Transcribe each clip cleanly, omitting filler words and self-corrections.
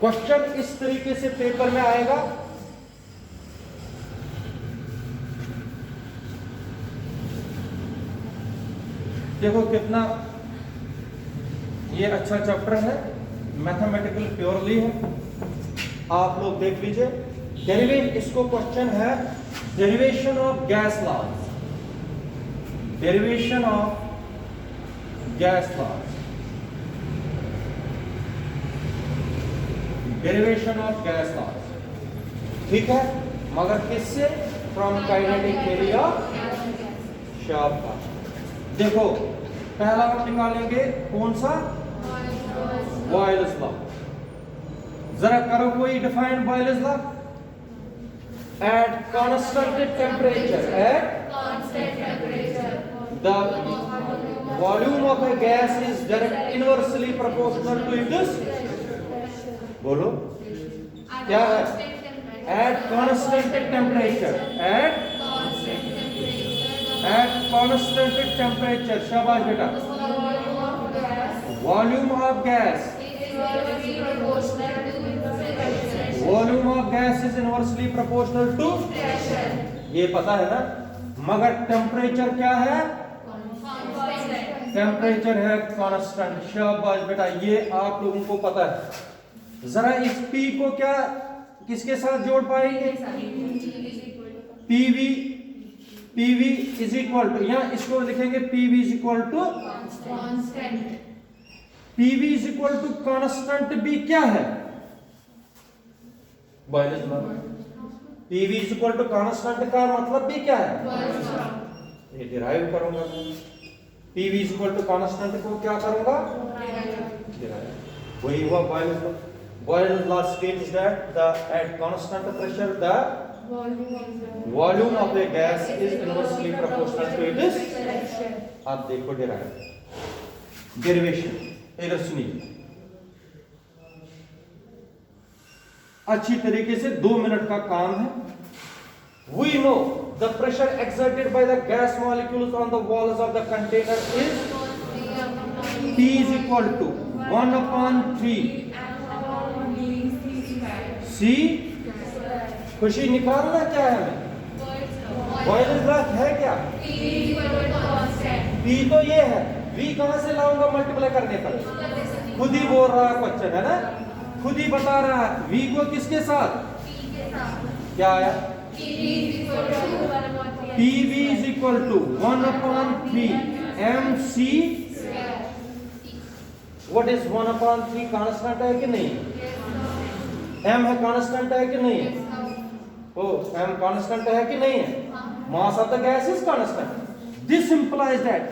Question इस तरीके से पेपर में आएगा। देखो कितना ये अच्छा चैप्टर है, मैथमेटिकल प्योरली है, आप लोग देख लीजिए। डेरिवेशन, इसको क्वेश्चन है derivation of gas laws, derivation of gas laws, derivation of gas laws, ठीक है, मगर किससे? फ्रॉम काइनेटिक थ्योरी ऑफ शाबाश। देखो पहला हम निकालेंगे कौन सा? Boyle's law. जरा करो कोई define Boyle's law. At constant temperature, at the volume of a gas is direct inversely proportional to its, बोलो क्या है? At constant temperature, at constant temperature, शाबाश बेटा। Volume of gas, volume of gas is inversely proportional to, ये पता है ना, मगर टेम्परेचर क्या है? टेम्परेचर है कांस्टेंट, शाबाश बेटा, ये आप लोगों को पता है। जरा इस P को क्या किसके साथ जोड़ पाएंगे? PV, PV is equal to, या इसको लिखेंगे PV is equal to constant, PV is equal to constant भी क्या है? Boyle's law. PV is equal to constant का मतलब भी क्या है? ये डिराइव करूंगा, PV is equal to constant को क्या करूंगा? डिराइव। वही हुआ Boyle's law. Boyle's law states that at constant pressure the volume of a gas is inversely proportional to its, आप देखो डेरिवेशन, इधर सुनिए अच्छी तरीके से, 2 मिनट का काम है। We know the pressure exerted by the gas molecules on the walls of the container is P is equal to 1/3 C। खुशी निकालना क्या है हमें? बॉयल्स लॉ है क्या? P तो ये है, V कहां से लाऊंगा मल्टीप्लाई करने पर? खुद ही बोल रहा है क्वेश्चन, है ना, खुद ही बता रहा है। V को किसके साथ? क्या आया? PV is equal to 1/3 MC। What is 1/3? Constant है कि नहीं? M है, कांस्टेंट है कि नहीं है? ओ M कांस्टेंट है कि नहीं है? Mass of the gas is constant. This implies that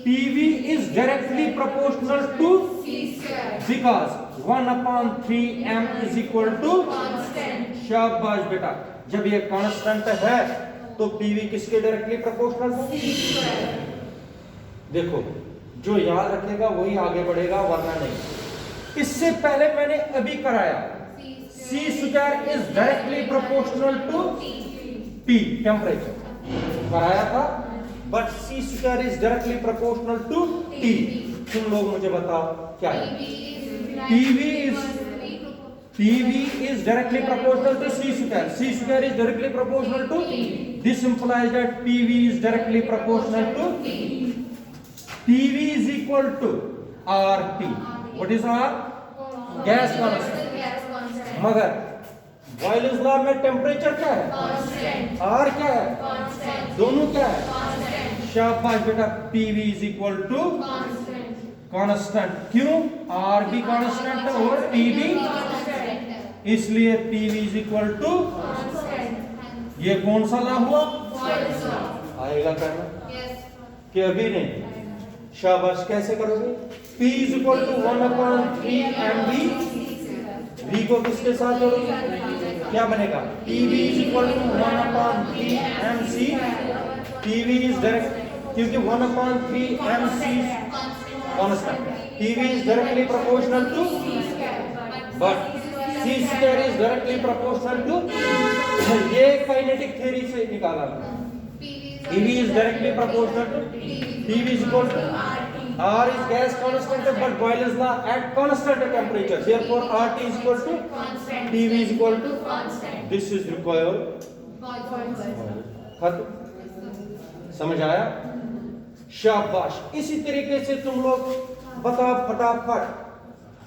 PV is directly proportional to C square, because 1/3 M is equal to constant. शाबाश बेटा, जब ये कांस्टेंट है तो PV किसके डायरेक्टली प्रोपोर्शनल है? C square. देखो जो याद रखेगा वही आगे बढ़ेगा, वरना नहीं। इससे पहले मैंने अभी कराया, C square is directly proportional to T, temperature कराया था, but C square is directly proportional to T। तुम लोग मुझे बताओ क्या है? PV is directly proportional to C square. C square is directly proportional to T. This implies that PV is directly proportional to T. PV is equal to RT. What is R? Gas constant. मगर Boyle's law में temperature क्या है? Constant. R क्या है? Constant. दोनों क्या है? Constant. शाबाश बेटा, PV is equal to constant. क्यों? R भी कांस्टेंट है और T भी कांस्टेंट है, इसलिए PV is equal to constant. ये कौन सा लॉ हुआ? Boyle's law. आएगा करना कि अभी नहीं? शाबाश, कैसे करोगे? P is equal to 1/3 MV। V को किसके साथ जोड़ोगे? क्या बनेगा? PV is equal to 1/3 MC। PV is direct, क्योंकि 1/3 MC constant, PV is directly proportional to, but C square is directly proportional to, ये काइनेटिक थ्योरी से निकाला। PV is directly proportional to PV is equal to R is gas constant, but Boyle's law at constant temperature. Therefore, RT is equal to PV is equal to this is required. खत्म, समझ आया? शाबाश। इसी तरीके से तुम लोग बताओ फटाफट,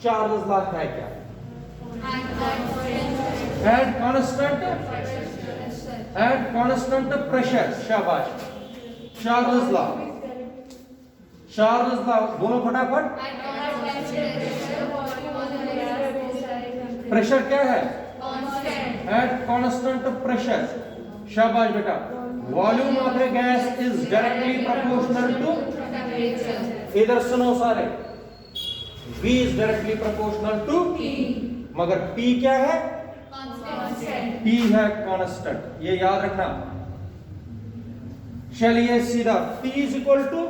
चार्ल्स लॉ है क्या? At constant pressure. शाबाश, चार्ल्स लॉ बोलो फटाफट। प्रेशर क्या है? At constant pressure. शाबाश बेटा। Volume of a gas is directly proportional to, इधर सुनो सारे, V is directly proportional to, मगर P क्या है? P है कांस्टेंट, ये याद रखना। चलिए सीधा, P is equal to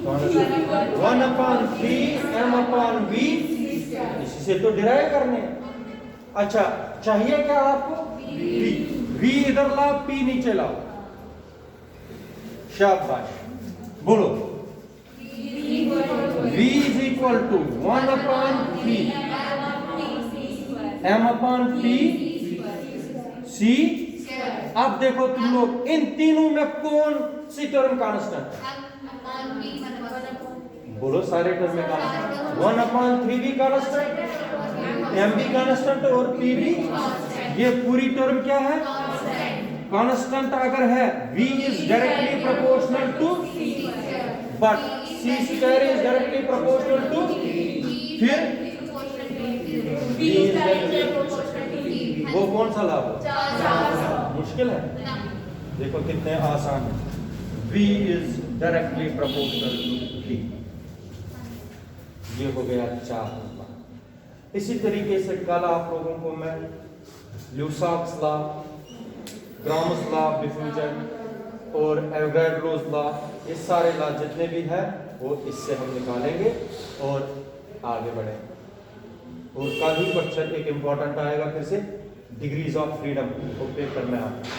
1/3 m/v, इसी से तो डिराइव करने। अच्छा, चाहिए क्या आपको? V इधर लाओ, P नीचे लाओ। शाबाश, बोलो। V is equal to 1/3 m/p c। अब देखो तुम लोग, इन तीनों में कौन सी टर्म कांस्टेंट? बोलो सारे टर्म में कांस्टेंट। 1/3 भी कांस्टेंट, m भी कांस्टेंट और p भी। ये पूरी टर्म क्या है? कांस्टेंट अगर है, V is directly proportional to, but C square is directly proportional to, फिर V इज डायरेक्टली, वो कौन सा लाभ? मुश्किल है? देखो कितने आसान है। V is directly proportional to P, ये हो गया 4 नंबर। इसी तरीके से कल आप लोगों को मैं Lussac's law, Graham's law of diffusion और एवोगाड्रोस लॉ, ये सारे लॉ जितने भी हैं वो इससे हम निकालेंगे और आगे बढ़ेंगे। और कल ही क्वेश्चन एक इंपॉर्टेंट आएगा फिर से, डिग्रीज ऑफ फ्रीडम, वो पेपर में आता है।